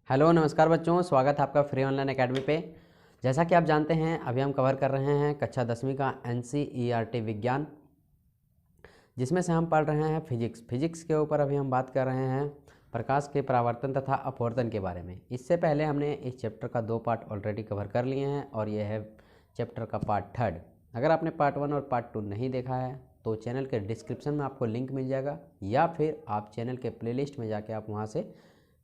Hello नमस्कार बच्चों, स्वागत है आपका फ्री ऑनलाइन एकेडमी पे। जैसा कि आप जानते हैं, अभी हम कवर कर रहे हैं कक्षा 10वीं का NCERT विज्ञान, जिसमें से हम पढ़ रहे हैं फिजिक्स के ऊपर। अभी हम बात कर रहे हैं प्रकाश के परावर्तन तथा अपवर्तन के बारे में। इससे पहले हमने इस चैप्टर का 2 पार्ट ऑलरेडी कवर कर लिए हैं और यह है चैप्टर का पार्ट 3। अगर आपने पार्ट 1 और पार्ट 2 नहीं देखा है तो चैनल के डिस्क्रिप्शन में आपको लिंक मिल जाएगा, या फिर आप चैनल के प्लेलिस्ट में जाके आप वहाँ से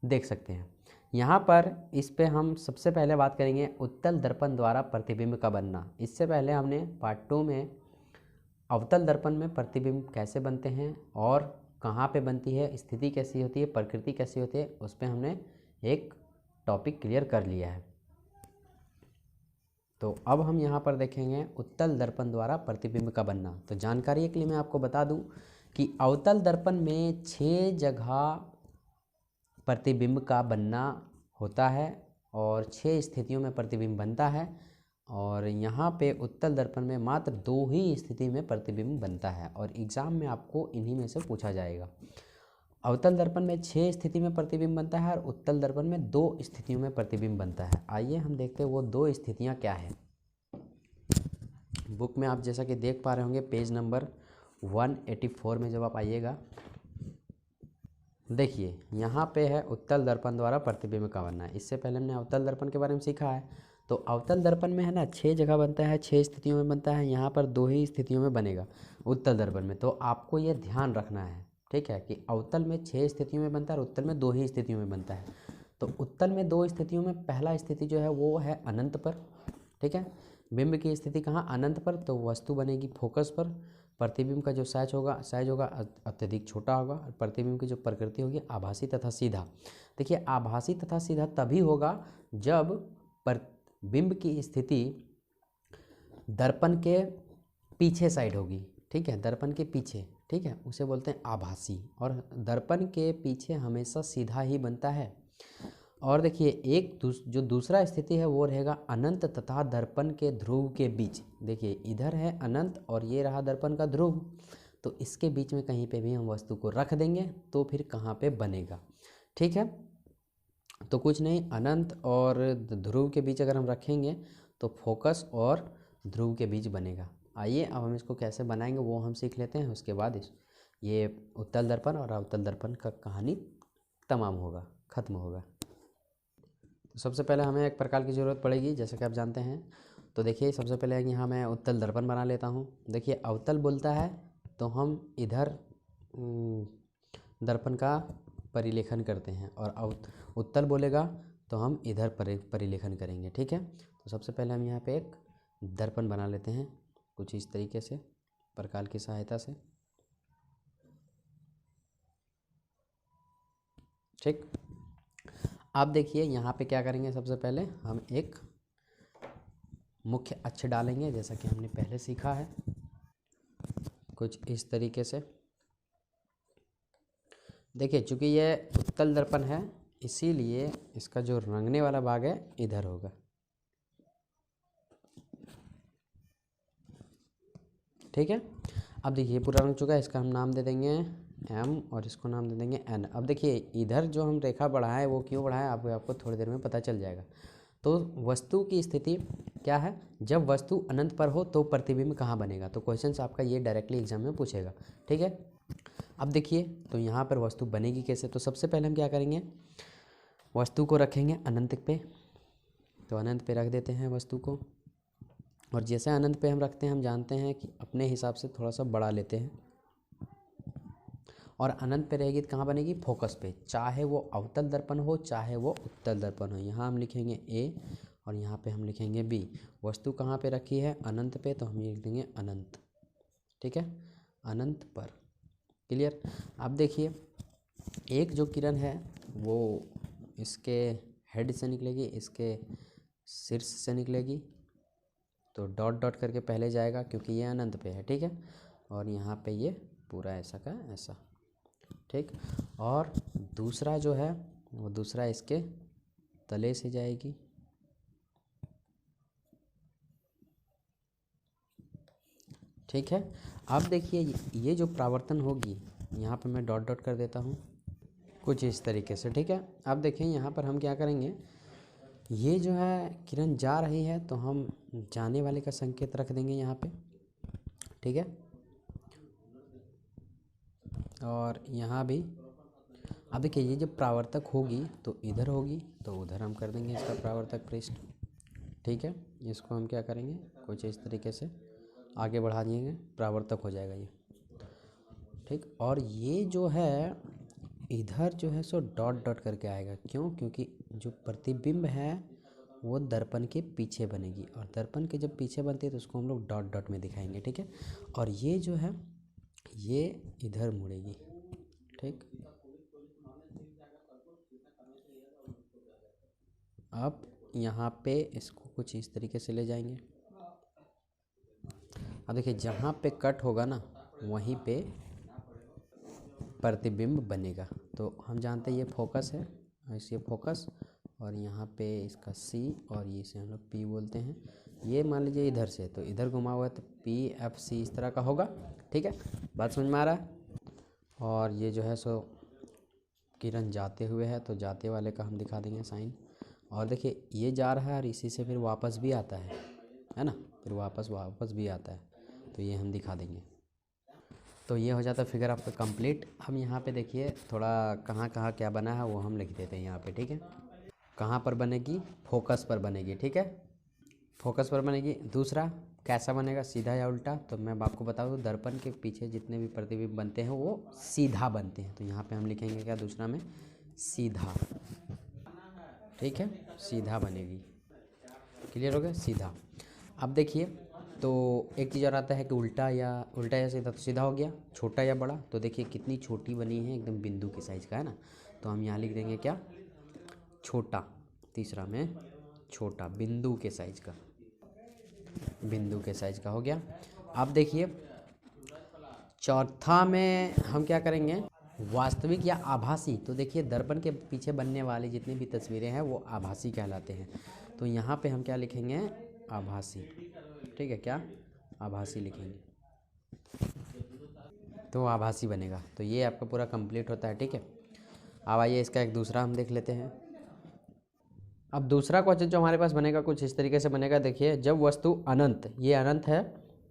देख सकते हैं। यहाँ पर इस पे हम सबसे पहले बात करेंगे उत्तल दर्पण द्वारा प्रतिबिंब का बनना। इससे पहले हमने पार्ट 2 में अवतल दर्पण में प्रतिबिंब कैसे बनते हैं और कहाँ पे बनती है, स्थिति कैसी होती है, प्रकृति कैसी होती है, उस पर हमने एक टॉपिक क्लियर कर लिया है। तो अब हम यहाँ पर देखेंगे उत्तल दर्पण द्वारा प्रतिबिंब का बनना। तो जानकारी के लिए मैं आपको बता दूं कि अवतल दर्पण में 6 जगह प्रतिबिंब का बनना होता है और 6 स्थितियों में प्रतिबिंब बनता है, और यहाँ पे उत्तल दर्पण में मात्र 2 ही स्थिति में प्रतिबिंब बनता है और एग्ज़ाम में आपको इन्हीं में से पूछा जाएगा। अवतल दर्पण में 6 स्थिति में प्रतिबिंब बनता है और उत्तल दर्पण में 2 स्थितियों में प्रतिबिंब बनता है। आइए हम देखते हैं वो 2 स्थितियाँ क्या है। बुक में आप जैसा कि देख पा रहे होंगे, पेज नंबर 184 में जब आप आइएगा, देखिए यहाँ पे है उत्तल दर्पण द्वारा प्रतिबिंब का बनना। इससे पहले हमने अवतल दर्पण के बारे में सीखा है। तो अवतल दर्पण में है ना 6 जगह बनता है, 6 स्थितियों में बनता है। यहाँ पर 2 ही स्थितियों में बनेगा उत्तल दर्पण में। तो आपको ये ध्यान रखना है, ठीक है, कि अवतल में 6 स्थितियों में बनता है और उत्तल में 2 ही स्थितियों में बनता है। तो उत्तल में 2 स्थितियों में पहला स्थिति जो है वो है अनंत पर, ठीक है। बिंब की स्थिति कहाँ, अनंत पर, तो वस्तु बनेगी फोकस पर। प्रतिबिंब का जो साइज होगा अत्यधिक छोटा होगा। और प्रतिबिंब की जो प्रकृति होगी आभासी तथा सीधा। देखिए आभासी तथा सीधा तभी होगा जब बिंब की स्थिति दर्पण के पीछे साइड होगी, ठीक है, दर्पण के पीछे, ठीक है, उसे बोलते हैं आभासी। और दर्पण के पीछे हमेशा सीधा ही बनता है। और देखिए जो दूसरा स्थिति है वो रहेगा अनंत तथा दर्पण के ध्रुव के बीच। देखिए इधर है अनंत और ये रहा दर्पण का ध्रुव, तो इसके बीच में कहीं पे भी हम वस्तु को रख देंगे तो फिर कहाँ पे बनेगा, ठीक है। तो कुछ नहीं, अनंत और ध्रुव के बीच अगर हम रखेंगे तो फोकस और ध्रुव के बीच बनेगा। आइए अब हम इसको कैसे बनाएंगे वो हम सीख लेते हैं। उसके बाद ये उत्तल दर्पण और अवतल दर्पण का कहानी तमाम होगा, खत्म होगा। तो सबसे पहले हमें एक प्रकार की ज़रूरत पड़ेगी, जैसे कि आप जानते हैं। तो देखिए सबसे पहले यहाँ मैं उत्तल दर्पण बना लेता हूँ। देखिए अवतल बोलता है तो हम इधर दर्पण का परिलेखन करते हैं, और उत्तल बोलेगा तो हम इधर परिलेखन करेंगे, ठीक है। तो सबसे पहले हम यहाँ पे एक दर्पण बना लेते हैं कुछ इस तरीके से, प्रकार की सहायता से, ठीक। आप देखिए यहाँ पे क्या करेंगे, सबसे पहले हम एक मुख्य अक्ष डालेंगे, जैसा कि हमने पहले सीखा है कुछ इस तरीके से। देखिए चूँकि ये उत्तल दर्पण है इसीलिए इसका जो रंगने वाला भाग है इधर होगा, ठीक है। अब देखिए पूरा रंग चुका है, इसका हम नाम दे देंगे M और इसको नाम दे देंगे N। अब देखिए इधर जो हम रेखा बढ़ाए वो क्यों बढ़ाए आपको थोड़ी देर में पता चल जाएगा। तो वस्तु की स्थिति क्या है, जब वस्तु अनंत पर हो तो प्रतिबिंब कहाँ बनेगा। तो क्वेश्चन आपका ये डायरेक्टली एग्जाम में पूछेगा, ठीक है। अब देखिए तो यहाँ पर वस्तु बनेगी कैसे। तो सबसे पहले हम क्या करेंगे, वस्तु को रखेंगे अनंत पे। तो अनंत पे रख देते हैं वस्तु को, और जैसे अनंत पे हम रखते हैं हम जानते हैं कि अपने हिसाब से थोड़ा सा बढ़ा लेते हैं। और अनंत पे रहेगी तो कहाँ बनेगी, फोकस पे, चाहे वो अवतल दर्पण हो चाहे वो उत्तल दर्पण हो। यहाँ हम लिखेंगे A और यहाँ पे हम लिखेंगे B। वस्तु कहाँ पे रखी है, अनंत पे, तो हम लिख देंगे अनंत, ठीक है, अनंत पर। क्लियर। अब देखिए एक जो किरण है वो इसके हेड से निकलेगी, इसके शीर्ष से निकलेगी। तो डॉट डॉट करके पहले जाएगा क्योंकि ये अनंत पे है, ठीक है। और यहाँ पे ये पूरा ऐसा का ऐसा, ठीक। और दूसरा जो है वो दूसरा इसके तले से जाएगी, ठीक है। अब देखिए ये जो परावर्तन होगी, यहाँ पे मैं डॉट डॉट कर देता हूँ, कुछ इस तरीके से। ठीक है, अब देखें यहाँ पर हम क्या करेंगे, ये जो है किरण जा रही है तो हम जाने वाले का संकेत रख देंगे यहाँ पे। ठीक है, और यहाँ भी अब देखिए ये जब परावर्तक होगी तो इधर होगी, तो उधर हम कर देंगे इसका परावर्तक पृष्ठ। ठीक है, इसको हम क्या करेंगे, कुछ इस तरीके से आगे बढ़ा देंगे, परावर्तक हो जाएगा ये। ठीक, और ये जो है इधर जो है सो डॉट डॉट करके आएगा। क्यों? क्योंकि जो प्रतिबिंब है वो दर्पण के पीछे बनेगी, और दर्पण के जब पीछे बनती है तो उसको हम लोग डॉट डॉट में दिखाएंगे। ठीक है, और ये जो है ये इधर मुड़ेगी। ठीक, अब यहाँ पे इसको कुछ इस तरीके से ले जाएंगे। अब देखिए जहाँ पे कट होगा ना वहीं पे प्रतिबिंब बनेगा। तो हम जानते हैं ये फोकस है, ऐसे फोकस, और यहाँ पे इसका सी, और ये इसे हम लोग पी बोलते हैं। ये मान लीजिए इधर से, तो इधर घुमा हुआ है तो पी एफ सी इस तरह का होगा। ठीक है, बात समझ में आ रहा है? और ये जो है सो किरण जाते हुए है तो जाते वाले का हम दिखा देंगे साइन। और देखिए ये जा रहा है और इसी से फिर वापस भी आता है ना, फिर वापस भी आता है, तो ये हम दिखा देंगे। तो ये हो जाता है फिगर आपका कंप्लीट। हम यहाँ पे देखिए थोड़ा कहाँ कहाँ क्या बना है वो हम लिख देते हैं यहाँ पे। ठीक है, कहाँ पर बनेगी, फोकस पर बनेगी। ठीक है, फोकस पर बनेगी। दूसरा कैसा बनेगा, सीधा या उल्टा? तो मैं आपको बता दूँ, दर्पण के पीछे जितने भी प्रतिबिंब बनते हैं वो सीधा बनते हैं, तो यहाँ पे हम लिखेंगे क्या दूसरा में, सीधा। ठीक है, सीधा बनेगी। क्लियर हो गया, सीधा। अब देखिए तो एक चीज़ और आता है कि उल्टा या सीधा। तो सीधा हो गया, छोटा या बड़ा? तो देखिए कितनी छोटी बनी है, एकदम बिंदु के साइज़ का है ना, तो हम यहाँ लिख देंगे क्या, छोटा। तीसरा में छोटा, बिंदु के साइज़ का, बिंदु के साइज़ का हो गया। अब देखिए चौथा में हम क्या करेंगे, वास्तविक या आभासी। तो देखिए दर्पण के पीछे बनने वाली जितनी भी तस्वीरें हैं वो आभासी कहलाते हैं, तो यहाँ पे हम क्या लिखेंगे, आभासी। ठीक है, क्या, आभासी लिखेंगे, तो आभासी बनेगा। तो ये आपका पूरा कंप्लीट होता है। ठीक है, अब आइए इसका एक दूसरा हम देख लेते हैं। अब दूसरा क्वेश्चन जो हमारे पास बनेगा कुछ इस तरीके से बनेगा। देखिए जब वस्तु अनंत, ये अनंत है,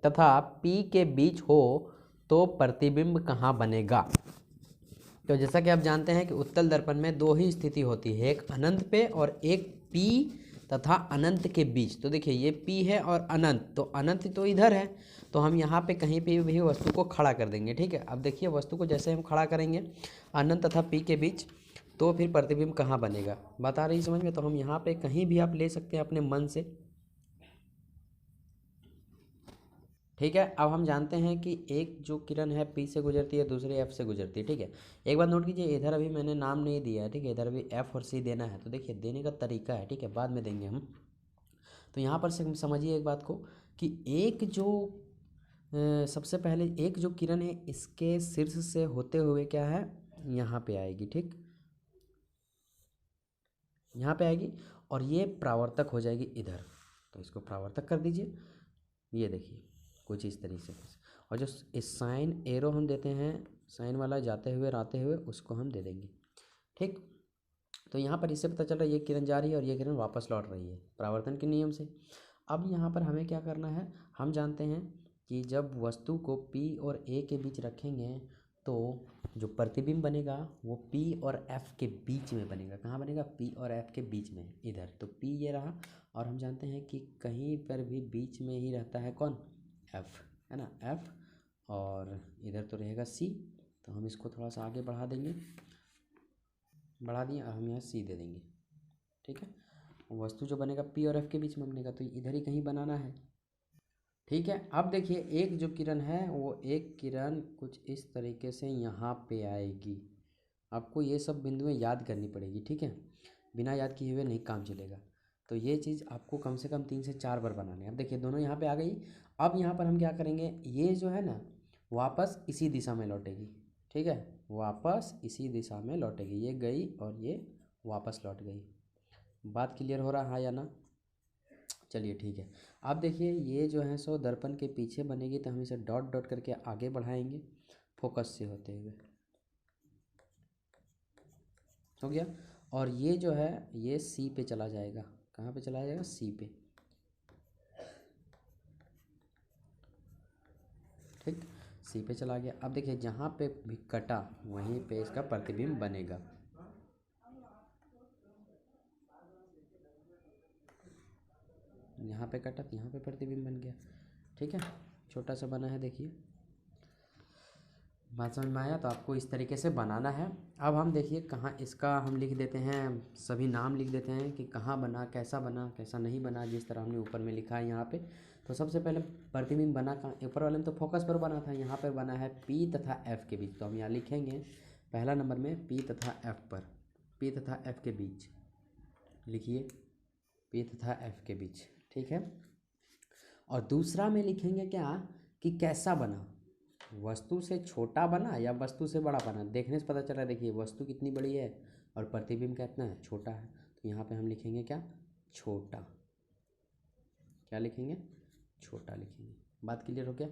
तथा P के बीच हो तो प्रतिबिंब कहाँ बनेगा? तो जैसा कि आप जानते हैं कि उत्तल दर्पण में दो ही स्थिति होती है, एक अनंत पे और एक P तथा अनंत के बीच। तो देखिए ये P है और अनंत, तो अनंत तो इधर है, तो हम यहाँ पे कहीं पे भी वस्तु को खड़ा कर देंगे। ठीक है, अब देखिए वस्तु को जैसे हम खड़ा करेंगे अनंत तथा P के बीच, तो फिर प्रतिबिंब कहाँ बनेगा, बता रही समझ में? तो हम यहाँ पे कहीं भी आप ले सकते हैं अपने मन से। ठीक है, अब हम जानते हैं कि एक जो किरण है P से गुजरती है, दूसरी F से गुजरती है। ठीक है, एक बात नोट कीजिए, इधर अभी मैंने नाम नहीं दिया है। ठीक है, इधर अभी F और C देना है, तो देखिए देने का तरीका है। ठीक है, बाद में देंगे हम। तो यहाँ पर से समझिए एक बात को कि एक जो सबसे पहले एक जो किरण है इसके शीर्ष से होते हुए क्या है, यहाँ पे आएगी। ठीक, यहाँ पे आएगी और ये परावर्तक हो जाएगी इधर, तो इसको परावर्तक कर दीजिए। ये देखिए कुछ इस तरीके से, और जो इस साइन एरो हम देते हैं, साइन वाला जाते हुए आते हुए, उसको हम दे देंगे। ठीक, तो यहाँ पर इससे पता चल रहा है ये किरण जा रही है और ये किरण वापस लौट रही है परावर्तन के नियम से। अब यहाँ पर हमें क्या करना है, हम जानते हैं कि जब वस्तु को P और A के बीच रखेंगे तो जो प्रतिबिंब बनेगा वो P और F के बीच में बनेगा। कहाँ बनेगा, P और F के बीच में, इधर। तो P ये रहा, और हम जानते हैं कि कहीं पर भी बीच में ही रहता है कौन, F, है ना, F, और इधर तो रहेगा C। तो हम इसको थोड़ा सा आगे बढ़ा देंगे, बढ़ा दिए, और हम यहाँ C दे देंगे। ठीक है, वस्तु जो बनेगा P और F के बीच में बनेगा, तो इधर ही कहीं बनाना है। ठीक है, अब देखिए एक जो किरण है वो एक किरण कुछ इस तरीके से यहाँ पे आएगी। आपको ये सब बिंदुएं याद करनी पड़ेगी। ठीक है, बिना याद किए हुए नहीं काम चलेगा, तो ये चीज़ आपको कम से कम 3 से 4 बार बनानी है। अब देखिए दोनों यहाँ पे आ गई। अब यहाँ पर हम क्या करेंगे, ये जो है ना वापस इसी दिशा में लौटेगी। ठीक है, वापस इसी दिशा में लौटेगी, ये गई और ये वापस लौट गई। बात क्लियर हो रहा है या ना? चलिए ठीक है। अब देखिए ये जो है सो दर्पण के पीछे बनेगी, तो हम इसे डॉट डॉट करके आगे बढ़ाएंगे फोकस से होते हुए। हो गया। और ये जो है ये सी पे चला जाएगा, कहाँ पे चला जाएगा, सी पे, ठीक, सी पे चला गया। अब देखिए जहाँ पे भी कटा वहीं पे इसका प्रतिबिंब बनेगा। यहाँ पे कटा तो यहाँ पे प्रतिबिंब बन गया, ठीक है, छोटा सा बना है, देखिए बात समझ में आया। तो आपको इस तरीके से बनाना है। अब हम देखिए कहाँ इसका हम लिख देते हैं, सभी नाम लिख देते हैं कि कहाँ बना, कैसा नहीं बना, जिस तरह हमने ऊपर में लिखा है यहाँ पे। तो सबसे पहले प्रतिबिंब बना कहाँ, ऊपर वाले में तो फोकस पर बना था, यहाँ पर बना है पी तथा एफ के बीच। तो हम यहाँ लिखेंगे पहला नंबर में पी तथा एफ पर, पी तथा एफ के बीच लिखिए, पी तथा एफ के बीच, ठीक है। और दूसरा में लिखेंगे क्या कि कैसा बना, वस्तु से छोटा बना या वस्तु से बड़ा बना। देखने से पता चल रहा है, देखिए वस्तु कितनी बड़ी है और प्रतिबिंब कितना है, छोटा है। तो यहाँ पे हम लिखेंगे क्या, छोटा, क्या लिखेंगे, छोटा लिखेंगे। बात क्लियर हो गया।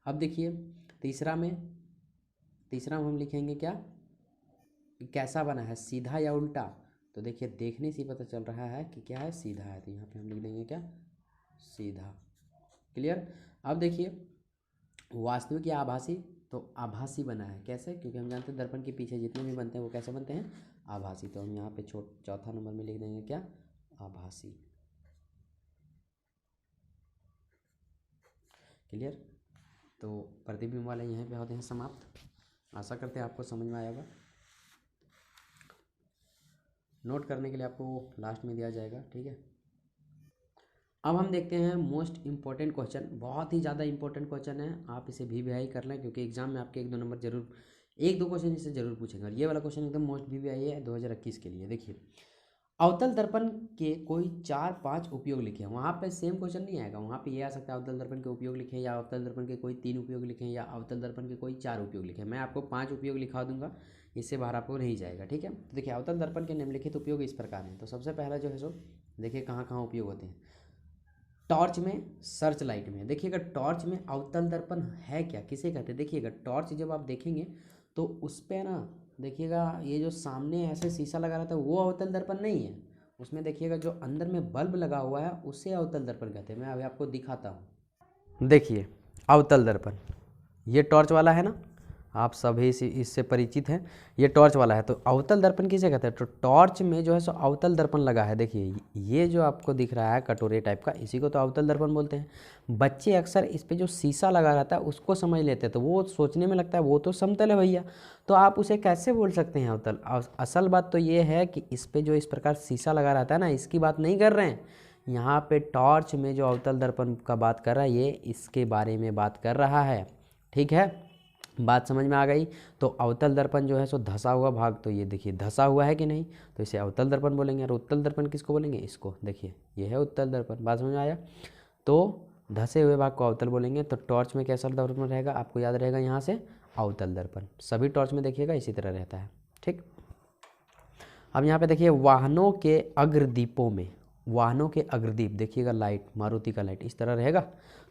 अब देखिए तीसरा में हम लिखेंगे क्या कि कैसा बना है, सीधा या उल्टा। तो देखिए देखने से पता चल रहा है कि क्या है, सीधा है। तो यहाँ पे हम लिख देंगे क्या, सीधा। क्लियर। अब देखिए वास्तविक या आभासी, तो आभासी बना है। कैसे, क्योंकि हम जानते हैं दर्पण के पीछे जितने भी बनते हैं वो कैसे बनते हैं, आभासी। तो हम यहाँ पे चौथा नंबर में लिख देंगे क्या, आभासी। क्लियर। तो प्रतिबिंब वाले यहीं पे होते हैं समाप्त। आशा करते हैं आपको समझ में आएगा। नोट करने के लिए आपको लास्ट में दिया जाएगा, ठीक है। अब हम देखते हैं मोस्ट इम्पॉर्टेंट क्वेश्चन, बहुत ही ज़्यादा इंपॉर्टेंट क्वेश्चन है। आप इसे वी कर लें क्योंकि एग्जाम में आपके 1-2 नंबर जरूर, 1-2 क्वेश्चन इससे जरूर पूछेंगे। ये वाला क्वेश्चन एकदम मोस्ट वी है 2021 के लिए। देखिए अवतल दर्पण के कोई 4-5 उपयोग लिखे हैं। वहाँ पे सेम क्वेश्चन नहीं आएगा, वहाँ पे ये आ सकता है अवतल दर्पण के उपयोग लिखे, या अवतल दर्पण के कोई 3 उपयोग लिखे, या अवतल दर्पण के कोई 4 उपयोग लिखे। मैं आपको 5 उपयोग लिखा दूंगा, इससे बाहर आपको नहीं जाएगा, ठीक है। तो देखिए अवतल दर्पण के निम्नलिखित उपयोग इस प्रकार हैं। तो सबसे पहला जो है सो देखिए कहाँ कहाँ उपयोग होते हैं। टॉर्च में, सर्च लाइट में। देखिएगा टॉर्च में अवतल दर्पण है क्या, किसे कहते हैं। देखिएगा टॉर्च जब आप देखेंगे तो उस पर ना देखिएगा ये जो सामने ऐसे शीशा लगा रहता है वो अवतल दर्पण नहीं है। उसमें देखिएगा जो अंदर में बल्ब लगा हुआ है उससे अवतल दर्पण कहते हैं। मैं अभी आपको दिखाता हूँ। देखिए अवतल दर्पण, ये टॉर्च वाला है ना, आप सभी इससे परिचित हैं। ये टॉर्च वाला है। तो अवतल दर्पण किसे कहते हैं, तो टॉर्च में जो है सो अवतल दर्पण लगा है। देखिए ये जो आपको दिख रहा है कटोरे टाइप का, इसी को तो अवतल दर्पण बोलते हैं। बच्चे अक्सर इस पे जो शीशा लगा रहता है उसको समझ लेते हैं, तो वो सोचने में लगता है वो तो समतल है भैया, तो आप उसे कैसे बोल सकते हैं अवतल। असल बात तो ये है कि इस पर जो इस प्रकार शीशा लगा रहता है ना, इसकी बात नहीं कर रहे हैं। यहाँ पे टॉर्च में जो अवतल दर्पण का बात कर रहा है ये इसके बारे में बात कर रहा है, ठीक है। बात समझ में आ गई। तो अवतल दर्पण जो है सो धंसा हुआ भाग, तो ये देखिए धंसा हुआ है कि नहीं, तो इसे अवतल दर्पण बोलेंगे। और उत्तल दर्पण किसको बोलेंगे, इसको। देखिए ये है उत्तल दर्पण, बात समझ में आया। तो धंसे हुए भाग को अवतल बोलेंगे। तो टॉर्च में कैसा दर्पण रहेगा, आपको याद रहेगा यहाँ से अवतल दर्पण। सभी टॉर्च में देखिएगा इसी तरह रहता है, ठीक। अब यहाँ पे देखिए वाहनों के अग्रदीपों में, वाहनों के अग्रदीप देखिएगा, लाइट, मारुति का लाइट इस तरह रहेगा।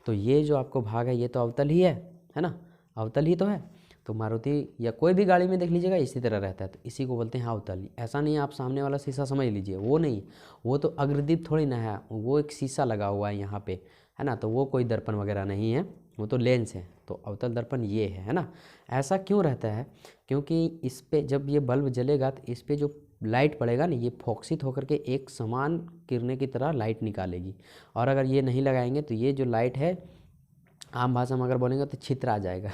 तो ये जो आपको भाग है ये तो अवतल ही है ना, अवतल ही तो है। तो मारुति या कोई भी गाड़ी में देख लीजिएगा इसी तरह रहता है, तो इसी को बोलते हैं अवतल। ऐसा नहीं आप सामने वाला शीशा समझ लीजिए, वो नहीं, वो तो अग्रदीप थोड़ी ना है, वो एक शीशा लगा हुआ है यहाँ पे, है ना। तो वो कोई दर्पण वगैरह नहीं है, वो तो लेंस है। तो अवतल दर्पण ये है ना। ऐसा क्यों रहता है, क्योंकि इस पर जब ये बल्ब जलेगा तो इस पर जो लाइट पड़ेगा ना, ये फोकसित होकर के एक समान किरणें की तरह लाइट निकालेगी। और अगर ये नहीं लगाएंगे तो ये जो लाइट है, आम भाषा में अगर बोलेंगे तो छित्र आ जाएगा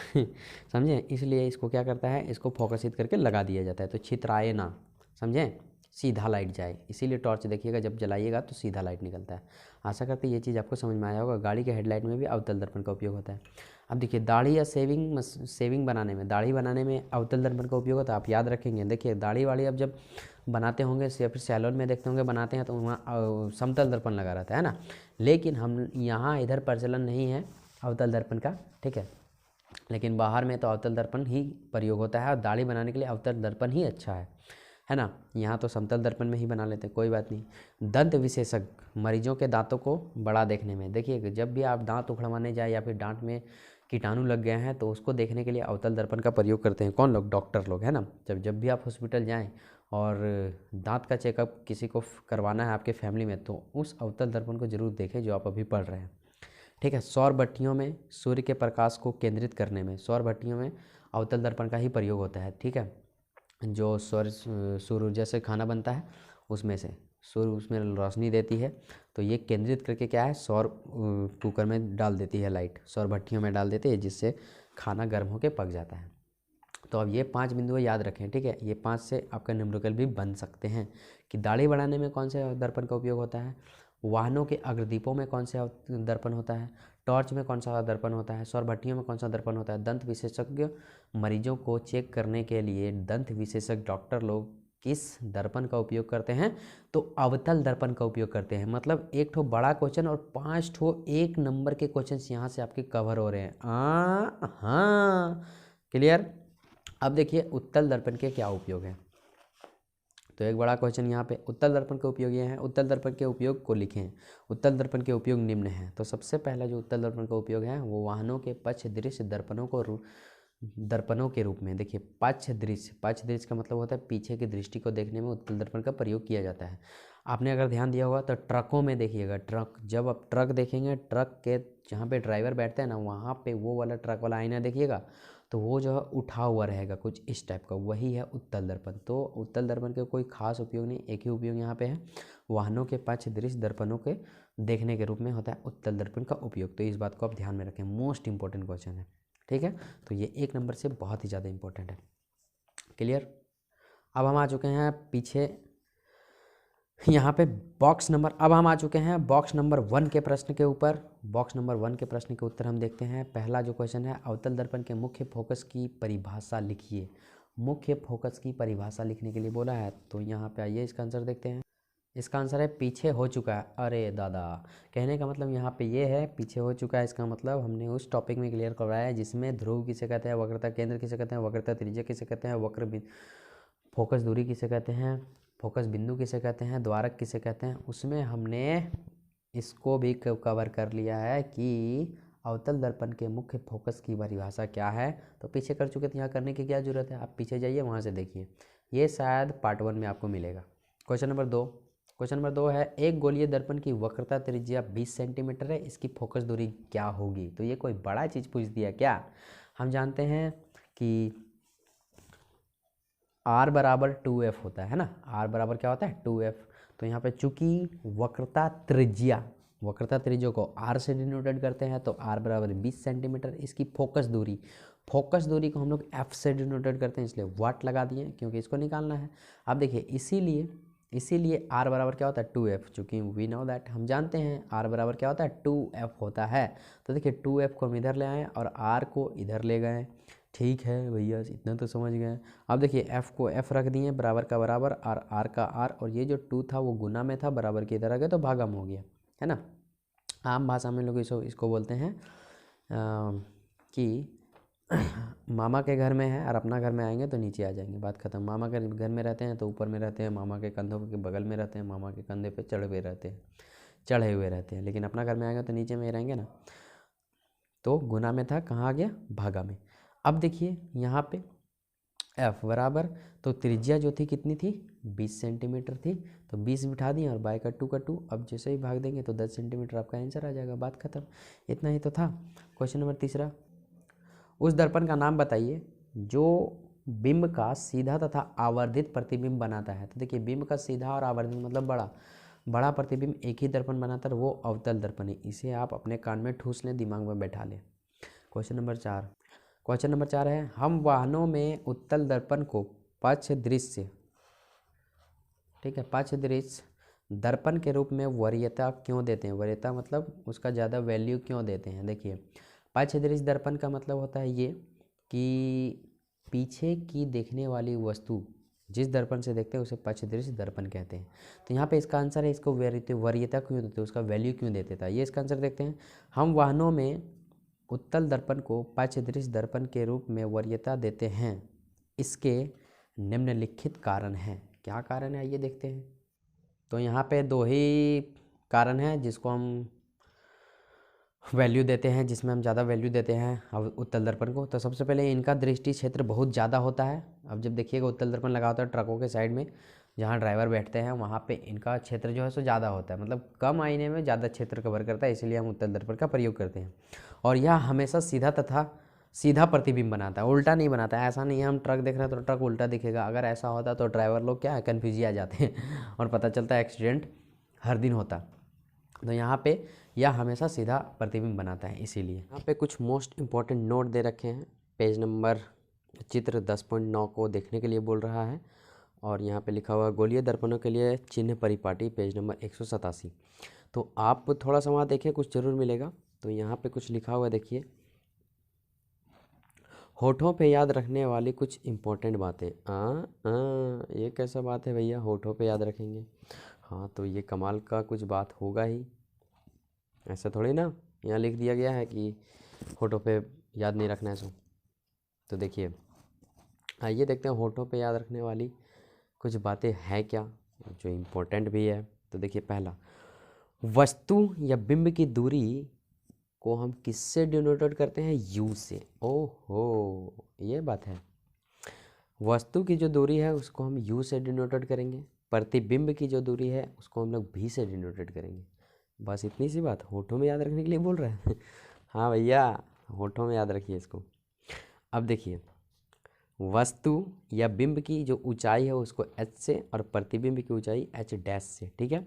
समझे। इसलिए इसको क्या करता है, इसको फोकसित करके लगा दिया जाता है, तो छित्राए ना, समझें, सीधा लाइट जाए। इसीलिए टॉर्च देखिएगा जब जलाइएगा तो सीधा लाइट निकलता है। आशा करते हैं ये चीज़ आपको समझ में आया होगा। गाड़ी के हेडलाइट में भी अवतल दर्पण का उपयोग होता है। अब देखिए दाढ़ी या सेविंग बनाने में, दाढ़ी बनाने में अवतल दर्पण का उपयोग होता है। आप याद रखेंगे, देखिए दाढ़ी वाड़ी अब जब बनाते होंगे या फिर सैलून में देखते होंगे बनाते हैं तो वहाँ समतल दर्पण लगा रहता है ना। लेकिन हम यहाँ इधर प्रचलन नहीं है अवतल दर्पण का, ठीक है। लेकिन बाहर में तो अवतल दर्पण ही प्रयोग होता है और दाढ़ी बनाने के लिए अवतल दर्पण ही अच्छा है ना। यहाँ तो समतल दर्पण में ही बना लेते हैं, कोई बात नहीं। दंत विशेषज्ञ मरीजों के दांतों को बड़ा देखने में, देखिए जब भी आप दांत उखड़वाने जाए या फिर दांत में कीटाणु लग गए हैं तो उसको देखने के लिए अवतल दर्पण का प्रयोग करते हैं। कौन लोग, डॉक्टर लोग, है ना। जब भी आप हॉस्पिटल जाएँ और दांत का चेकअप किसी को करवाना है आपके फैमिली में, तो उस अवतल दर्पण को ज़रूर देखें जो आप अभी पढ़ रहे हैं। ठीक है, सौर भट्टियों में सूर्य के प्रकाश को केंद्रित करने में सौर भट्टियों में अवतल दर्पण का ही प्रयोग होता है। ठीक है, जो सौर ऊर्जा से खाना बनता है उसमें से सूर्य उसमें रोशनी देती है, तो ये केंद्रित करके क्या है, सौर कुकर में डाल देती है लाइट, सौर भट्टियों में डाल देती है, जिससे खाना गर्म होकर पक जाता है। तो अब ये 5 बिंदु याद रखें। ठीक है, ये 5 से आपका न्यूमेरिकल भी बन सकते हैं कि दाढ़ी बढ़ाने में कौन से दर्पण का उपयोग होता है, वाहनों के अग्रदीपों में कौन सा दर्पण होता है, टॉर्च में कौन सा दर्पण होता है, सौर भट्टियों में कौन सा दर्पण होता है। दंत विशेषज्ञ मरीजों को चेक करने के लिए दंत विशेषज्ञ डॉक्टर लोग किस दर्पण का उपयोग करते हैं, तो अवतल दर्पण का उपयोग करते हैं। मतलब एक ठो बड़ा क्वेश्चन और 5 ठो 1 नंबर के क्वेश्चन यहाँ से आपके कवर हो रहे हैं। हाँ, क्लियर। अब देखिए उत्तल दर्पण के क्या उपयोग हैं। तो एक बड़ा क्वेश्चन यहाँ पे, उत्तल दर्पण के उपयोग ये हैं, उत्तल दर्पण के उपयोग को लिखें। उत्तल दर्पण के उपयोग निम्न हैं। तो सबसे पहला जो उत्तल दर्पण का उपयोग है वो वाहनों के पक्ष दृश्य दर्पणों के रूप में। देखिए पक्ष दृश्य का मतलब होता है पीछे की दृष्टि को देखने में उत्तल दर्पण का प्रयोग किया जाता है। आपने अगर ध्यान दिया होगा तो ट्रकों में देखिएगा, ट्रक जब आप ट्रक देखेंगे, ट्रक के जहाँ पे ड्राइवर बैठते हैं ना, वहाँ पे वो वाला ट्रक वाला आईना देखिएगा तो वो जो है उठा हुआ रहेगा कुछ इस टाइप का, वही है उत्तल दर्पण। तो उत्तल दर्पण के कोई खास उपयोग नहीं, एक ही उपयोग यहाँ पे है, वाहनों के पक्ष दृश्य दर्पणों के देखने के रूप में होता है उत्तल दर्पण का उपयोग। तो इस बात को आप ध्यान में रखें, मोस्ट इंपॉर्टेंट क्वेश्चन है। ठीक है, तो ये 1 नंबर से बहुत ही ज़्यादा इंपॉर्टेंट है। क्लियर। अब हम आ चुके हैं पीछे यहाँ पे अब हम आ चुके हैं बॉक्स नंबर 1 के प्रश्न के ऊपर। बॉक्स नंबर 1 के प्रश्न के उत्तर हम देखते हैं। पहला जो क्वेश्चन है, अवतल दर्पण के मुख्य फोकस की परिभाषा लिखिए। मुख्य फोकस की परिभाषा लिखने के लिए बोला है, तो यहाँ पे आइए इसका आंसर देखते हैं। इसका आंसर है पीछे हो चुका है। अरे दादा, कहने का मतलब यहाँ पे ये है पीछे हो चुका है। इसका मतलब हमने उस टॉपिक में क्लियर करवाया है जिसमें ध्रुव किसे कहते हैं, वक्रता केंद्र किसे कहते हैं, वक्रता त्रिज्या किसे कहते हैं, फोकस दूरी किसे कहते हैं, फोकस बिंदु किसे कहते हैं, द्वारक किसे कहते हैं, उसमें हमने इसको भी कवर कर लिया है कि अवतल दर्पण के मुख्य फोकस की परिभाषा क्या है। तो पीछे कर चुके थे, यहाँ करने की क्या जरूरत है, आप पीछे जाइए वहाँ से देखिए, ये शायद पार्ट 1 में आपको मिलेगा। क्वेश्चन नंबर 2 है, एक गोलीय दर्पण की वक्रता त्रिज्या 20 सेंटीमीटर है, इसकी फोकस दूरी क्या होगी। तो ये कोई बड़ा चीज़ पूछ दिया क्या। हम जानते हैं कि r बराबर 2f होता है ना, r बराबर क्या होता है 2f। तो यहाँ पे चूंकि वक्रता त्रिज्या को r से डिनोटेड करते हैं, तो r बराबर 20 सेंटीमीटर। इसकी फोकस दूरी को हम लोग f से डिनोटेड करते हैं, इसलिए वाट लगा दिए क्योंकि इसको निकालना है। अब देखिए इसीलिए r बराबर क्या होता है 2f, चूँकि वी नो दैट, हम जानते हैं r बराबर क्या होता है 2f होता है। तो देखिए 2f को हम इधर ले आए और r को इधर ले गए। ठीक है भैया, इतना तो समझ गए। अब देखिए f को f रख दिए बराबर का बराबर और r का r, और ये जो 2 था वो गुना में था, बराबर के इधर आ गया तो भागा में हो गया, है ना। आम भाषा में लोग इसको बोलते हैं कि मामा के घर में है और अपना घर में आएंगे तो नीचे आ जाएंगे, बात खत्म। मामा के घर में रहते हैं तो ऊपर में रहते हैं, मामा के कंधों के बगल में रहते हैं, मामा के कंधे पे चढ़े हुए रहते हैं, लेकिन अपना घर में आएंगे तो नीचे में रहेंगे ना। तो गुना में था, कहाँ आ गया, भागा में। अब देखिए यहाँ पे f बराबर, तो त्रिज्या जो थी कितनी थी 20 सेंटीमीटर थी, तो 20 बिठा दिए और बाय का 2 अब जैसे ही भाग देंगे तो 10 सेंटीमीटर आपका आंसर आ जाएगा, बात खत्म। इतना ही तो था। क्वेश्चन नंबर 3, उस दर्पण का नाम बताइए जो बिंब का सीधा तथा आवर्धित प्रतिबिंब बनाता है। तो देखिए बिंब का सीधा और आवर्धित मतलब बड़ा प्रतिबिंब एक ही दर्पण बनाता है, वो अवतल दर्पण है। इसे आप अपने कान में ठूस लें, दिमाग में बैठा लें। क्वेश्चन नंबर 4 है, हम वाहनों में उत्तल दर्पण को पक्ष दृश्य दर्पण के रूप में वरीयता क्यों देते हैं। वरीयता मतलब उसका ज़्यादा वैल्यू क्यों देते हैं। देखिए पक्ष दृश्य दर्पण का मतलब होता है ये कि पीछे की देखने वाली वस्तु जिस दर्पण से देखते हैं उसे पक्ष दृश्य दर्पण कहते हैं। तो यहाँ पे इसका आंसर है, इसको वरीयता क्यों देते हैं, उसका वैल्यू क्यों देते था, ये इसका आंसर देखते हैं। हम वाहनों में उत्तल दर्पण को पक्ष दृश्य दर्पण के रूप में वरीयता देते हैं, इसके निम्नलिखित कारण हैं। क्या कारण है आइए देखते हैं। तो यहाँ पे 2 ही कारण हैं जिसको हम वैल्यू देते हैं, जिसमें हम ज़्यादा वैल्यू देते हैं अब उत्तल दर्पण को, तो सबसे पहले इनका दृष्टि क्षेत्र बहुत ज़्यादा होता है। अब जब देखिएगा उत्तल दर्पण लगा होता है ट्रकों के साइड में, जहाँ ड्राइवर बैठते हैं वहाँ पे इनका क्षेत्र जो है सो ज़्यादा होता है, मतलब कम आईने में ज़्यादा क्षेत्र कवर करता है, इसीलिए हम उत्तल दर्पण का प्रयोग करते हैं। और यह हमेशा सीधा तथा सीधा प्रतिबिंब बनाता है, उल्टा नहीं बनाता है। ऐसा नहीं है हम ट्रक देख रहे हैं तो ट्रक उल्टा दिखेगा, अगर ऐसा होता तो ड्राइवर लोग क्या है कन्फ्यूज आ जाते हैं और पता चलता है एक्सीडेंट हर दिन होता। तो यहाँ पे यह हमेशा सीधा प्रतिबिंब बनाता है, इसीलिए यहाँ पे कुछ मोस्ट इम्पॉर्टेंट नोट दे रखे हैं। पेज नंबर चित्र 10.9 को देखने के लिए बोल रहा है, और यहाँ पे लिखा हुआ गोलीय दर्पणों के लिए चिन्ह परिपाटी, पेज नंबर 187। तो आप थोड़ा सा वहाँ देखिए, कुछ जरूर मिलेगा। तो यहाँ पे कुछ लिखा हुआ देखिए, होठों पे याद रखने वाली कुछ इम्पोर्टेंट बातें। ये कैसा बात है भैया, होठों पे याद रखेंगे? हाँ, तो ये कमाल का कुछ बात होगा ही, ऐसा थोड़ी ना यहाँ लिख दिया गया है कि होठों पे याद नहीं रखना है सो। तो देखिए, आइए देखते हैं होठों पे याद रखने वाली कुछ बातें हैं क्या, जो इम्पोर्टेंट भी है। तो देखिए, पहला, वस्तु या बिंब की दूरी को हम किससे डिनोटेड करते हैं? यू से। ओहो, ये बात है। वस्तु की जो दूरी है उसको हम यू से डिनोटेड करेंगे, प्रतिबिंब की जो दूरी है उसको हम लोग भी से डिनोटेड करेंगे। बस इतनी सी बात, होठों में याद रखने के लिए बोल रहे हैं हाँ भैया, होठों में याद रखिए इसको। अब देखिए, वस्तु या बिंब की जो ऊंचाई है उसको एच से, और प्रतिबिंब की ऊंचाई एच डैश से, ठीक है।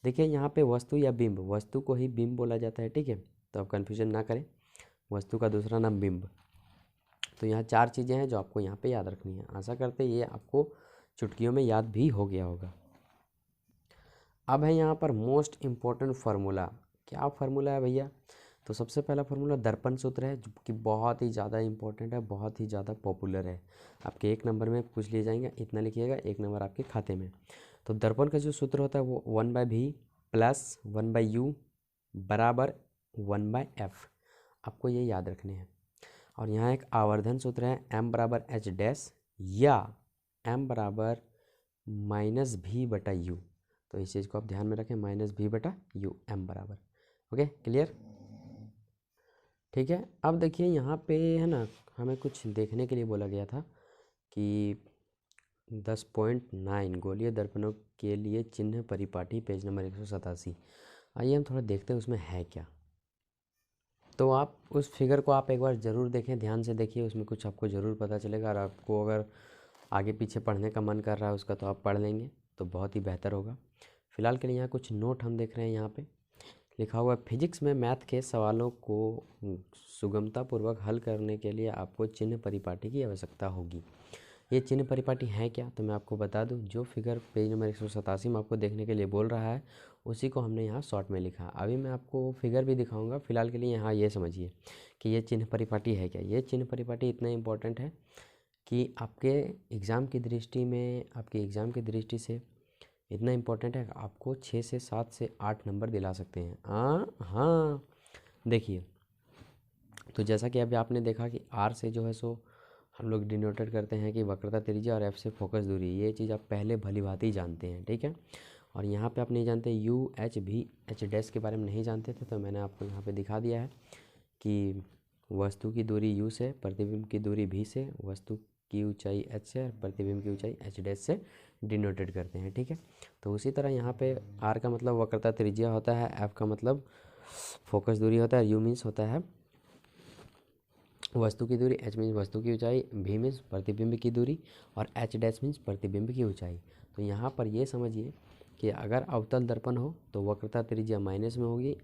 देखिए यहाँ पे वस्तु या बिंब, वस्तु को ही बिंब बोला जाता है, ठीक है, तो आप कन्फ्यूजन ना करें, वस्तु का दूसरा नाम बिंब। तो यहाँ चार चीज़ें हैं जो आपको यहाँ पे याद रखनी है। आशा करते ये आपको चुटकियों में याद भी हो गया होगा। अब है यहाँ पर मोस्ट इम्पॉर्टेंट फार्मूला। क्या फार्मूला है भैया? तो सबसे पहला फार्मूला दर्पण सूत्र है, जो कि बहुत ही ज़्यादा इंपॉर्टेंट है, बहुत ही ज़्यादा पॉपुलर है। आपके 1 नंबर में पूछ लिए जाएंगे, इतना लिखिएगा, 1 नंबर आपके खाते में। तो दर्पण का जो सूत्र होता है वो 1/v प्लस 1/u बराबर 1/f, आपको ये याद रखने हैं। और यहाँ एक आवर्धन सूत्र है, m बराबर h डैश या m बराबर -v/u। तो इस चीज़ को आप ध्यान में रखें, -v/u, m बराबर। Okay, clear? ठीक है। अब देखिए यहाँ पे है ना, हमें कुछ देखने के लिए बोला गया था कि 10.9 गोलीय दर्पणों के लिए चिन्ह परिपाटी, पेज नंबर 187। आइए हम थोड़ा देखते हैं उसमें है क्या। तो आप उस फिगर को आप एक बार ज़रूर देखें, ध्यान से देखिए, उसमें कुछ आपको ज़रूर पता चलेगा। और आपको अगर आगे पीछे पढ़ने का मन कर रहा है उसका, तो आप पढ़ लेंगे तो बहुत ही बेहतर होगा। फिलहाल के लिए यहाँ कुछ नोट हम देख रहे हैं। यहाँ पे लिखा हुआ है, फिजिक्स में मैथ के सवालों को सुगमतापूर्वक हल करने के लिए आपको चिन्ह परिपाटी की आवश्यकता होगी। ये चिन्ह परिपाटी है क्या? तो मैं आपको बता दूं, जो फिगर पेज नंबर 187 में आपको देखने के लिए बोल रहा है उसी को हमने यहाँ शॉर्ट में लिखा। अभी मैं आपको फिगर भी दिखाऊंगा, फिलहाल के लिए यहाँ ये समझिए कि ये चिन्ह परिपाटी है क्या। ये चिन्ह परिपाटी इतना इम्पोर्टेंट है कि आपके एग्ज़ाम की दृष्टि में, आपके एग्ज़ाम की दृष्टि से इतना इम्पोर्टेंट है, आपको 6 से 7 से 8 नंबर दिला सकते हैं। हाँ, देखिए, तो जैसा कि अभी आपने देखा कि आर से जो है सो हम लोग डिनोटेड करते हैं कि वक्रता त्रिज्या, और एफ से फोकस दूरी। ये चीज़ आप पहले भली भांति जानते हैं, ठीक है। और यहाँ पे आप नहीं जानते यू एच भी, एच डैश के बारे में नहीं जानते थे, तो मैंने आपको यहाँ पे दिखा दिया है कि वस्तु की दूरी यू से, प्रतिबिंब की दूरी भी से, वस्तु की ऊंचाई एच से, और प्रतिबिंब की ऊंचाई एच डैश से डिनोटेड करते हैं, ठीक है। तो उसी तरह यहाँ पे आर का मतलब वक्रता त्रिज्या होता है, एफ का मतलब फोकस दूरी होता है, यू मीन्स होता है वस्तु की दूरी, एच मीन्स वस्तु की ऊंचाई, भी मीन्स प्रतिबिंब की दूरी, और एच डैश मीन्स प्रतिबिंब की ऊंचाई। तो यहाँ पर ये समझिए कि अगर अवतल दर्पण हो तो वक्रता त्रिज्या माइनस में होगी,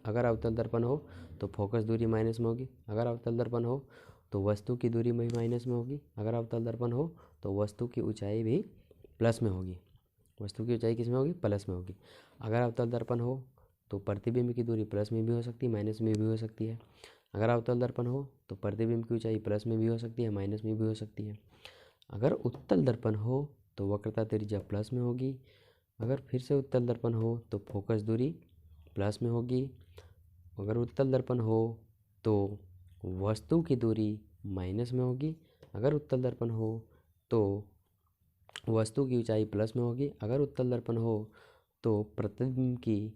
अगर अवतल दर्पण हो तो फोकस दूरी माइनस में होगी, अगर अवतल दर्पण हो तो वस्तु की दूरी भी माइनस में होगी, अगर अवतल दर्पण हो तो वस्तु की ऊंचाई भी प्लस में होगी। वस्तु की ऊंचाई किस में होगी? प्लस में होगी। अगर अवतल दर्पण हो तो प्रतिबिंब की दूरी प्लस में भी हो सकती है, माइनस में भी हो सकती है। अगर अवतल दर्पण हो तो प्रतिबिंब की ऊंचाई प्लस में भी हो सकती है, माइनस में भी हो सकती है। अगर उत्तल दर्पण हो तो वक्रता त्रिज्या प्लस में होगी, अगर फिर से उत्तल दर्पण हो तो फोकस दूरी प्लस में होगी, अगर उत्तल दर्पण हो तो वस्तु की दूरी माइनस में होगी, अगर उत्तल दर्पण हो तो वस्तु की ऊंचाई प्लस में होगी, अगर उत्तल दर्पण हो तो प्रतिबिंब की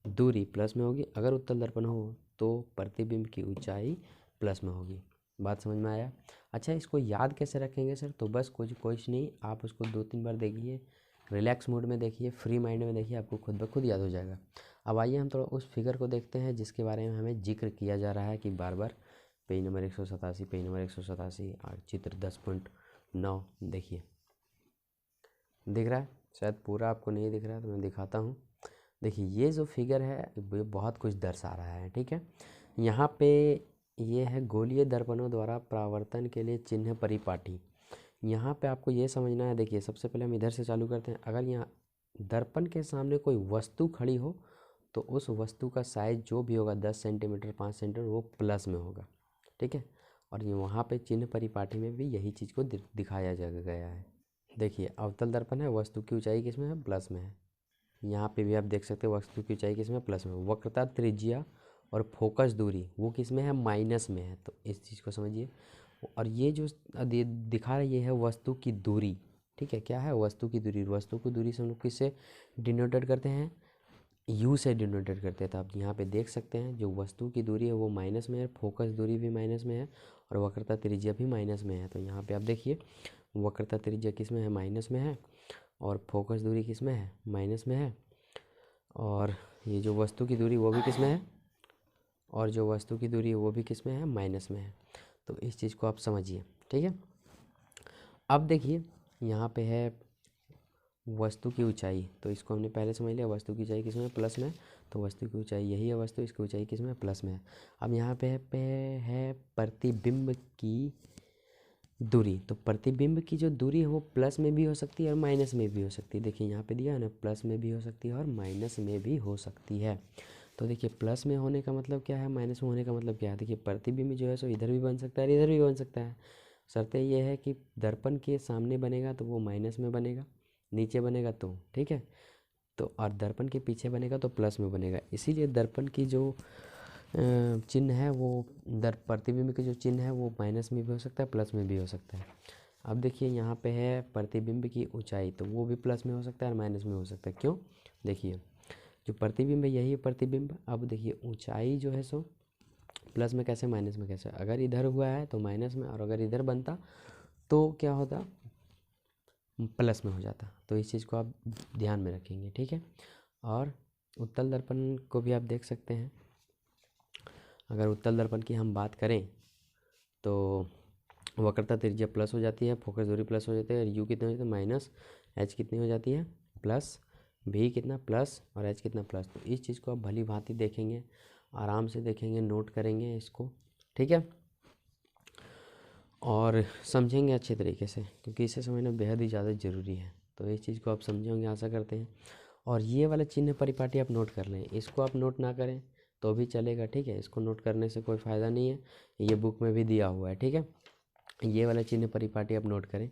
दूरी प्लस में होगी, अगर उत्तल दर्पण हो तो प्रतिबिंब की ऊंचाई प्लस में होगी। बात समझ में आया? अच्छा, इसको याद कैसे रखेंगे सर? तो बस कुछ नहीं, आप उसको 2-3 बार देखिए, रिलैक्स मूड में देखिए, फ्री माइंड में देखिए, आपको खुद ब खुद याद हो जाएगा। अब आइए हम थोड़ा उस फिगर को देखते हैं जिसके बारे में हमें जिक्र किया जा रहा है कि बार बार। पेज नंबर 187, पेज नंबर 187 और चित्र 10.9 देखिए, दिख रहा है? शायद पूरा आपको नहीं दिख रहा है तो मैं दिखाता हूँ। देखिए, ये जो फिगर है ये बहुत कुछ दर्शा रहा है, ठीक है। यहाँ पे ये है गोलीय दर्पणों द्वारा परावर्तन के लिए चिन्ह परिपाटी। यहाँ पे आपको ये समझना है। देखिए, सबसे पहले हम इधर से चालू करते हैं। अगर यहाँ दर्पण के सामने कोई वस्तु खड़ी हो तो उस वस्तु का साइज जो भी होगा 10 सेंटीमीटर 5 सेंटीमीटर वो प्लस में होगा, ठीक है। और ये वहाँ पे चिन्ह परिपाटी में भी यही चीज़ को दिखाया गया है। देखिए, अवतल दर्पण है, वस्तु की ऊंचाई किसमें है? प्लस में है। यहाँ पे भी आप देख सकते हैं वस्तु की ऊंचाई किसमें? प्लस में। वक्रता त्रिज्या और फोकस दूरी वो किसमें है? माइनस में है। तो इस चीज़ को समझिए। और ये जो दिखा रही है वस्तु की दूरी, ठीक है। क्या है? वस्तु की दूरी। वस्तु की दूरी से हम लोग किससे डिनोटेड करते हैं? यू से डिनोटेड करते हैं। तो आप यहाँ पे देख सकते हैं जो वस्तु की दूरी है वो माइनस में है, फोकस दूरी भी माइनस में है और वक्रता त्रिज्या भी माइनस में है। तो यहाँ पे आप देखिए, वक्रता त्रिज्या किस में है? माइनस में है। और फोकस दूरी किस में है? माइनस में है। और ये जो वस्तु की दूरी वो भी किस में है? और जो वस्तु की दूरी है वो भी किस में है? माइनस में है। तो इस चीज़ को आप समझिए, ठीक है। अब देखिए, यहाँ पे है वस्तु की ऊंचाई। तो इसको हमने पहले समझ लिया, वस्तु की ऊंचाई किस में? प्लस में। तो वस्तु की ऊंचाई यही है वस्तु, इसकी ऊंचाई किस में? प्लस में है। अब यहाँ पे है प्रतिबिंब की दूरी। तो प्रतिबिंब की जो दूरी है वो प्लस में भी हो सकती है और माइनस में भी हो सकती है। देखिए यहाँ पे दिया है ना, प्लस में भी हो सकती है और माइनस में भी हो सकती है। तो देखिए, प्लस में होने का मतलब क्या है, माइनस में होने का मतलब क्या है? देखिए, प्रतिबिंब जो है सो इधर भी बन सकता है और इधर भी बन सकता है। शर्त ये है कि दर्पण के सामने बनेगा तो वो माइनस में बनेगा, नीचे बनेगा तो, ठीक है। तो और दर्पण के पीछे बनेगा तो प्लस में बनेगा। इसीलिए दर्पण की जो चिन्ह है वो प्रतिबिंब के जो चिन्ह है वो माइनस में भी हो सकता है, प्लस में भी हो सकता है। अब देखिए, यहाँ पे है प्रतिबिंब की ऊंचाई, तो वो भी प्लस में हो सकता है और माइनस में हो सकता है। क्यों? देखिए, जो प्रतिबिंब है यही है प्रतिबिंब। अब देखिए, ऊंचाई जो है सो प्लस में कैसे, माइनस में कैसे? अगर इधर हुआ है तो माइनस में, और अगर इधर बनता तो क्या होता? प्लस में हो जाता। तो इस चीज़ को आप ध्यान में रखेंगे, ठीक है। और उत्तल दर्पण को भी आप देख सकते हैं। अगर उत्तल दर्पण की हम बात करें तो वक्रता त्रिज्या प्लस हो जाती है, फोकस दूरी प्लस हो जाती है, यू कितनी हो जाती है? माइनस। एच कितनी हो जाती है? प्लस। भी कितना? प्लस। और एच कितना? प्लस। तो इस चीज़ को आप भली भांति देखेंगे, आराम से देखेंगे, नोट करेंगे इसको, ठीक है। और समझेंगे अच्छे तरीके से, क्योंकि इसे समझना बेहद ही ज़्यादा ज़रूरी है। तो इस चीज़ को आप समझे होंगे, आशा करते हैं। और ये वाला चिन्ह परिपाटी आप नोट कर लें। इसको आप नोट ना करें तो भी चलेगा, ठीक है। इसको नोट करने से कोई फ़ायदा नहीं है, ये बुक में भी दिया हुआ है, ठीक है। ये वाला चिन्ह परिपाटी आप नोट करें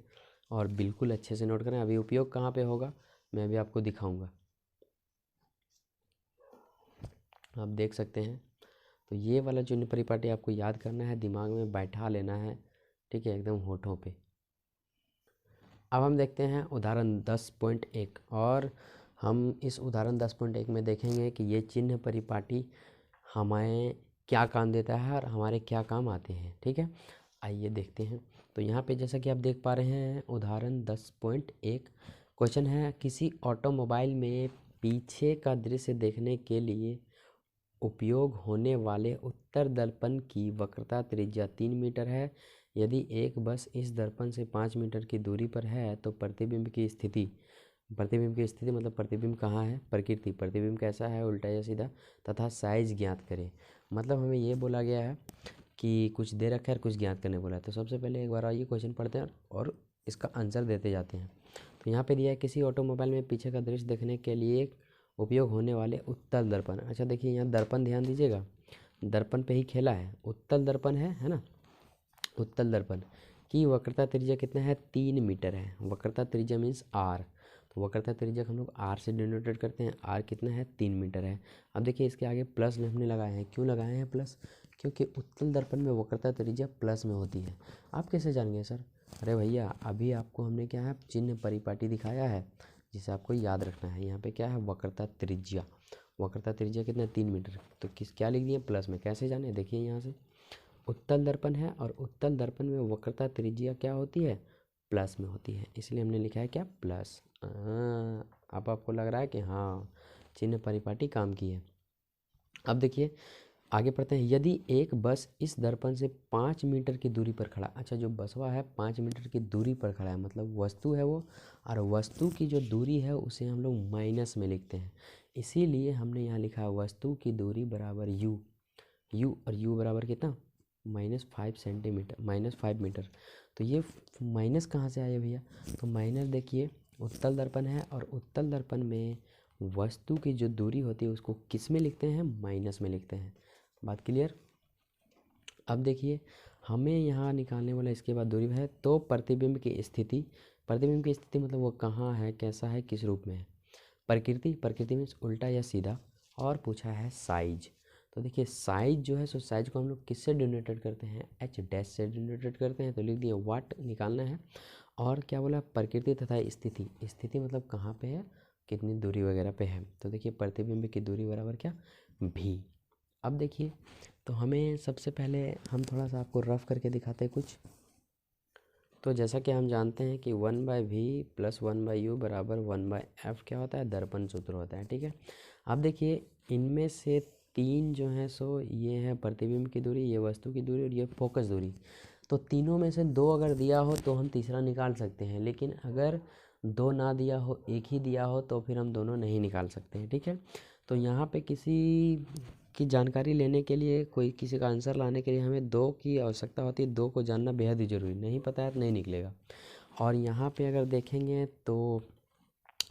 और बिल्कुल अच्छे से नोट करें। अभी उपयोग कहाँ पे होगा मैं अभी आपको दिखाऊंगा, आप देख सकते हैं। तो ये वाला चिन्ह परिपाटी आपको याद करना है, दिमाग में बैठा लेना है, ठीक है, एकदम होठों पे। अब हम देखते हैं उदाहरण 10.1 और हम इस उदाहरण 10.1 में देखेंगे कि ये चिन्ह परिपाटी हमें क्या काम देता है और हमारे क्या काम आते हैं, ठीक है। आइए देखते हैं। तो यहाँ पे जैसा कि आप देख पा रहे हैं उदाहरण 10.1 क्वेश्चन है, किसी ऑटोमोबाइल में पीछे का दृश्य देखने के लिए उपयोग होने वाले उत्तर दर्पण की वक्रता त्रिज्या 3 मीटर है। यदि एक बस इस दर्पण से 5 मीटर की दूरी पर है तो प्रतिबिंब की स्थिति मतलब प्रतिबिंब कहाँ है, प्रकृति, प्रतिबिंब कैसा है, उल्टा या सीधा, तथा साइज ज्ञात करें। मतलब हमें ये बोला गया है कि कुछ दे रखा है और कुछ ज्ञात करने बोला है। तो सबसे पहले एक बार आइए क्वेश्चन पढ़ते हैं और इसका आंसर देते जाते हैं। तो यहाँ पे दिया है, किसी ऑटोमोबाइल में पीछे का दृश्य देखने के लिए उपयोग होने वाले उत्तल दर्पण। अच्छा देखिए, यहाँ दर्पण ध्यान दीजिएगा, दर्पण पे ही खेला है, उत्तल दर्पण है ना। उत्तल दर्पण की वक्रता त्रिज्या कितना है? 3 मीटर है। वक्रता त्रिज्या मीन्स आर। तो वक्रता त्रिज्या हम लोग आर से डिनोटेड करते हैं। आर कितना है? 3 मीटर है। अब देखिए, इसके आगे प्लस हमने लगाए हैं। क्यों लगाए हैं प्लस? क्योंकि उत्तल दर्पण में वक्रता त्रिज्या प्लस में होती है। आप कैसे जान गए सर? अरे भैया, अभी आपको हमने क्या है, चिन्ह परिपाटी दिखाया है जिसे आपको याद रखना है। यहाँ पे क्या है? वक्रता त्रिज्या। वक्रता त्रिज्या कितना 3 मीटर, तो क्या लिख दिए प्लस में। कैसे जाने, देखिए यहाँ से उत्तल दर्पण है और उत्तल दर्पण में वक्रता त्रिज्या क्या होती है, प्लस में होती है, इसलिए हमने लिखा है क्या प्लस। अब आपको लग रहा है कि हाँ चिन्ह परिपाटी काम की है। अब देखिए आगे पढ़ते हैं। यदि एक बस इस दर्पण से 5 मीटर की दूरी पर खड़ा, अच्छा जो बसवा है 5 मीटर की दूरी पर खड़ा है, मतलब वस्तु है वो, और वस्तु की जो दूरी है उसे हम लोग माइनस में लिखते हैं, इसीलिए हमने यहाँ लिखा है वस्तु की दूरी बराबर यू। यू और यू बराबर कितना, -5 सेंटीमीटर, -5 मीटर। तो ये माइनस कहाँ से आया भैया, तो माइनस देखिए उत्तल दर्पण है और उत्तल दर्पण में वस्तु की जो दूरी होती है उसको किस में लिखते हैं, माइनस में लिखते हैं। बात क्लियर। अब देखिए हमें यहाँ निकालने वाला इसके बाद दूरी है, तो प्रतिबिंब की स्थिति, प्रतिबिंब की स्थिति मतलब वो कहाँ है, कैसा है, किस रूप में है। प्रकृति, प्रकृति में उल्टा या सीधा, और पूछा है साइज। तो देखिए साइज जो है, सो साइज को हम लोग किससे डिनोटेड करते हैं, एच डैश से डिनोटेड करते हैं, तो लिख दिए वाट निकालना है। और क्या बोला, प्रकृति तथा स्थिति, स्थिति मतलब कहाँ पे है, कितनी दूरी वगैरह पे है, तो देखिए प्रतिबिंब की दूरी बराबर क्या, भी। अब देखिए तो हमें सबसे पहले हम थोड़ा सा आपको रफ करके दिखाते हैं कुछ। तो जैसा कि हम जानते हैं कि 1/v + 1/u बराबर 1/f क्या होता है, दर्पण सूत्र होता है, ठीक है। अब देखिए इनमें से 3 जो हैं सो ये है प्रतिबिंब की दूरी, ये वस्तु की दूरी और ये फोकस दूरी। तो तीनों में से 2 अगर दिया हो तो हम तीसरा निकाल सकते हैं, लेकिन अगर 2 ना दिया हो, एक ही दिया हो, तो फिर हम दोनों नहीं निकाल सकते हैं, ठीक है। तो यहाँ पे किसी की जानकारी लेने के लिए, कोई किसी का आंसर लाने के लिए हमें 2 की आवश्यकता होती है, 2 को जानना बेहद ही ज़रूरी, नहीं पता है तो नहीं निकलेगा। और यहाँ पे अगर देखेंगे तो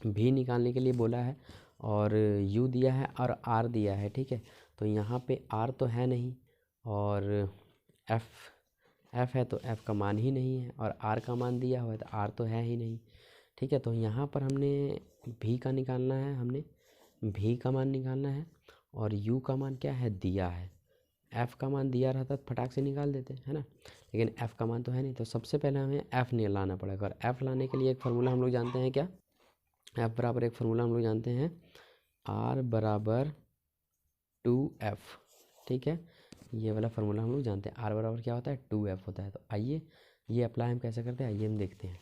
भी निकालने के लिए बोला है, और यू दिया है और आर दिया है, ठीक है। तो यहाँ पे आर तो है नहीं, और एफ है तो एफ का मान ही नहीं है, और आर का मान दिया हुआ है तो आर तो है ही नहीं, ठीक है। तो यहाँ पर हमने भी का निकालना है, हमने भी का मान निकालना है, और यू का मान क्या है, दिया है। एफ़ का मान दिया रहता तो फटाक से निकाल देते हैं, है ना, लेकिन एफ़ का मान तो है नहीं, तो सबसे पहले हमें एफ़ नहीं लाना पड़ेगा। और एफ़ लाने के लिए एक फार्मूला हम लोग जानते हैं, क्या, एफ़ बराबर एक फार्मूला हम लोग जानते हैं, आर बराबर 2F, ठीक है। ये वाला फार्मूला हम लोग जानते हैं, आर बराबर क्या होता है, 2F होता है। तो आइए ये अप्लाई हम कैसे करते हैं, आइए हम देखते हैं।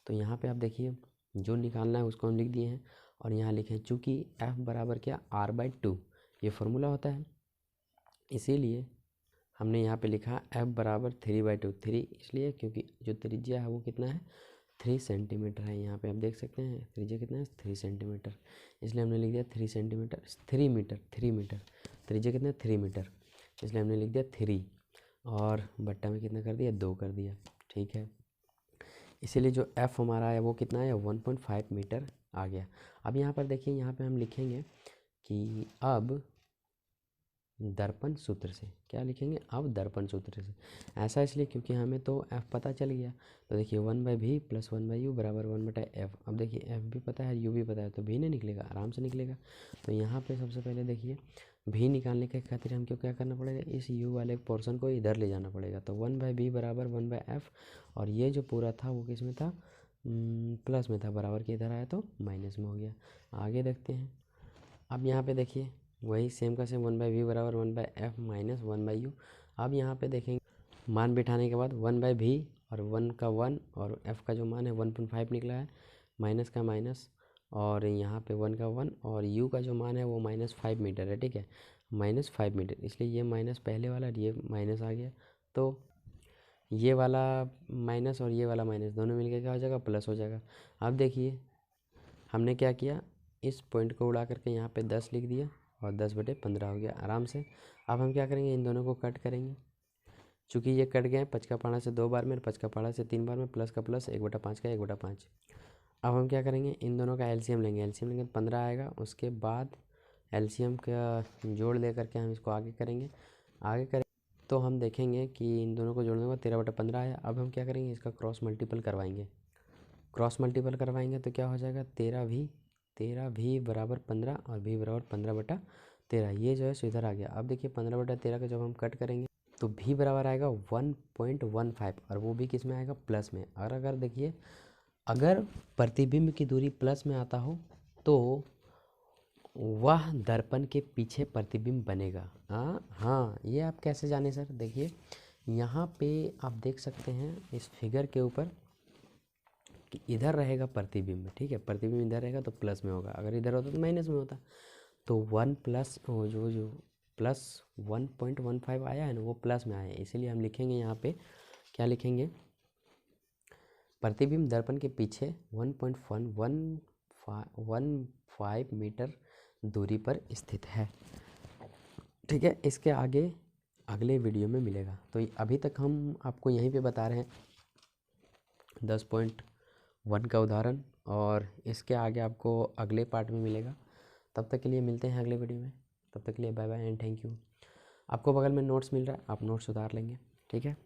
तो यहाँ पे आप देखिए जो निकालना है उसको हम लिख दिए हैं, और यहाँ लिखे चूँकि F बराबर क्या, R/2 ये फार्मूला होता है, इसीलिए हमने यहाँ पे लिखा F बराबर 3/2। 3 इसलिए क्योंकि जो त्रिज्या है वो कितना है, 3 सेंटीमीटर है। यहाँ पे आप देख सकते हैं त्रिज्या कितना है, 3 सेंटीमीटर, इसलिए हमने लिख दिया 3 सेंटीमीटर, 3 मीटर, 3 मीटर, त्रिज्या कितना है 3 मीटर, इसलिए हमने लिख दिया 3, और बट्टा में कितना कर दिया, 2 कर दिया, ठीक है। इसीलिए जो F हमारा है वो कितना है, 1.5 मीटर आ गया। अब यहाँ पर देखिए, यहाँ पे हम लिखेंगे कि अब दर्पण सूत्र से, क्या लिखेंगे, अब दर्पण सूत्र से। ऐसा इसलिए क्योंकि हमें तो F पता चल गया, तो देखिए 1/v + 1/u बराबर 1/f। अब देखिए F भी पता है, U भी पता है, तो भी नहीं निकलेगा, आराम से निकलेगा। तो यहाँ पे सबसे पहले देखिए भी निकालने के खातिर हमको क्या करना पड़ेगा, इस u वाले पोर्शन को इधर ले जाना पड़ेगा। तो 1/v बराबर 1/f, और ये जो पूरा था वो किस में था, प्लस में था, बराबर के इधर आया तो माइनस में हो गया। आगे देखते हैं। अब यहाँ पे देखिए वही सेम का सेम 1/v बराबर 1/f माइनस 1/u। अब यहाँ पे देखेंगे मान बिठाने के बाद 1/v और 1 का 1 और f का जो मान है 1.5 निकला है, माइनस का माइनस, और यहाँ पे 1 का 1 और u का जो मान है वो -5 मीटर है, ठीक है, -5 मीटर, इसलिए ये माइनस पहले वाला और ये माइनस आ गया। तो ये वाला माइनस और ये वाला माइनस दोनों मिलकर क्या हो जाएगा, प्लस हो जाएगा। अब देखिए हमने क्या किया, इस पॉइंट को उड़ा करके यहाँ पे 10 लिख दिया, और 10/15 हो गया आराम से। अब हम क्या करेंगे, इन दोनों को कट करेंगे, चूँकि ये कट गए, 5 का पाड़ा से 2 बार में, 5 का पाड़ा से 3 बार में, प्लस का प्लस, 1/5 का 1/5। अब हम क्या करेंगे, इन दोनों का एलसीएम लेंगे, एलसीएम लेंगे तो 15 आएगा। उसके बाद एलसीएम का जोड़ ले करके हम इसको आगे करेंगे, आगे करें तो हम देखेंगे कि इन दोनों को जोड़ने के बाद 13/15 आया। अब हम क्या करेंगे, इसका क्रॉस मल्टीपल करवाएंगे, क्रॉस मल्टीपल करवाएंगे तो क्या हो जाएगा, 13v बराबर 15 और v बराबर 15/13, ये जो है सो इधर आ गया। अब देखिए 15/13 का जब हम कट करेंगे तो v बराबर आएगा 1.15, और वो भी किस में आएगा, प्लस में। और अगर देखिए अगर प्रतिबिंब की दूरी प्लस में आता हो तो वह दर्पण के पीछे प्रतिबिंब बनेगा। हाँ, ये आप कैसे जाने सर? देखिए यहाँ पे आप देख सकते हैं इस फिगर के ऊपर कि इधर रहेगा प्रतिबिंब, ठीक है, प्रतिबिंब इधर रहेगा तो प्लस में होगा, अगर इधर होता तो माइनस में होता। तो 1 प्लस जो प्लस 1.15 आया है ना, वो प्लस में आया है, इसीलिए हम लिखेंगे यहाँ पे, क्या लिखेंगे? प्रतिबिंब दर्पण के पीछे 1.15 मीटर दूरी पर स्थित है। ठीक है, इसके आगे अगले वीडियो में मिलेगा। तो अभी तक हम आपको यहीं पे बता रहे हैं 10.1 का उदाहरण, और इसके आगे आपको अगले पार्ट में मिलेगा। तब तक के लिए मिलते हैं अगले वीडियो में। तब तक के लिए bye bye and thank you. आपको बगल में नोट्स मिल रहा है, आप नोट्स उतार लेंगे, ठीक है।